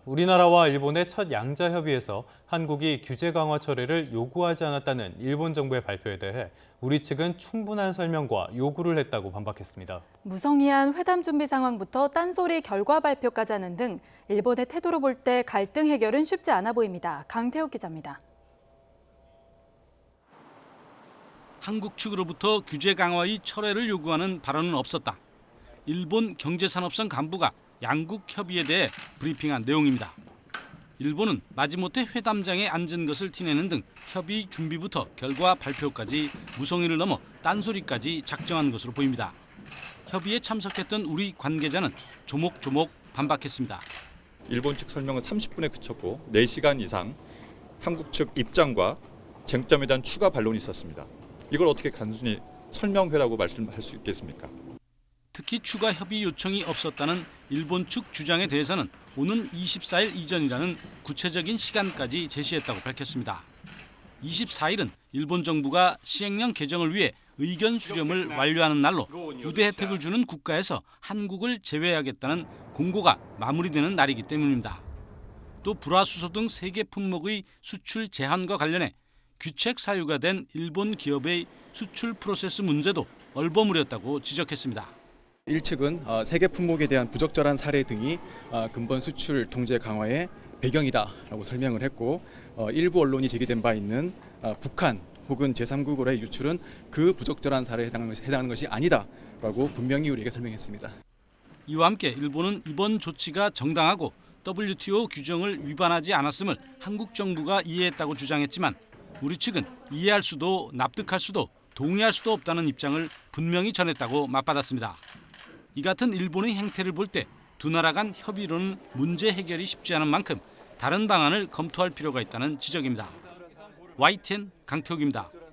우리나라와 일본의 첫 양자 협의에서 한국이 규제 강화 철회를 요구하지 않았다는 일본 정부의 발표에 대해 우리 측은 충분한 설명과 요구를 했다고 반박했습니다. 무성의한 회담 준비 상황부터 딴소리 결과 발표까지 하는 등 일본의 태도로 볼 때 갈등 해결은 쉽지 않아 보입니다. 강태욱 기자입니다. 한국 측으로부터 규제 강화의 철회를 요구하는 발언은 없었다. 일본 경제산업성 간부가 양국 협의에 대해 브리핑한 내용입니다. 일본은 마지못해 회담장에 앉은 것을 티내는 등 협의 준비부터 결과 발표까지 무성의를 넘어 딴소리까지 작정한 것으로 보입니다. 협의에 참석했던 우리 관계자는 조목조목 반박했습니다. 일본 측 설명은 30분에 그쳤고 4시간 이상 한국 측 입장과 쟁점에 대한 추가 반론이 있었습니다. 이걸 어떻게 단순히 설명회라고 말씀할 수 있겠습니까? 특히 추가 협의 요청이 없었다는 일본 측 주장에 대해서는 오는 24일 이전이라는 구체적인 시간까지 제시했다고 밝혔습니다. 24일은 일본 정부가 시행령 개정을 위해 의견 수렴을 완료하는 날로 우대 혜택을 주는 국가에서 한국을 제외하겠다는 공고가 마무리되는 날이기 때문입니다. 또 불화수소 등 세계 품목의 수출 제한과 관련해 귀책 사유가 된 일본 기업의 수출 프로세스 문제도 얼버무렸다고 지적했습니다. 1측은 세계 품목에 대한 부적절한 사례 등이 근본 수출 통제 강화의 배경이다라고 설명을 했고 일부 언론이 제기된 바 있는 북한 혹은 제3국으로의 유출은 그 부적절한 사례에 해당하는 것이 아니다라고 분명히 우리에게 설명했습니다. 이와 함께 일본은 이번 조치가 정당하고 WTO 규정을 위반하지 않았음을 한국 정부가 이해했다고 주장했지만 우리 측은 이해할 수도 납득할 수도 동의할 수도 없다는 입장을 분명히 전했다고 맞받았습니다. 이 같은 일본의 행태를 볼 때 두 나라 간 협의로는 문제 해결이 쉽지 않은 만큼 다른 방안을 검토할 필요가 있다는 지적입니다. YTN 강태욱입니다.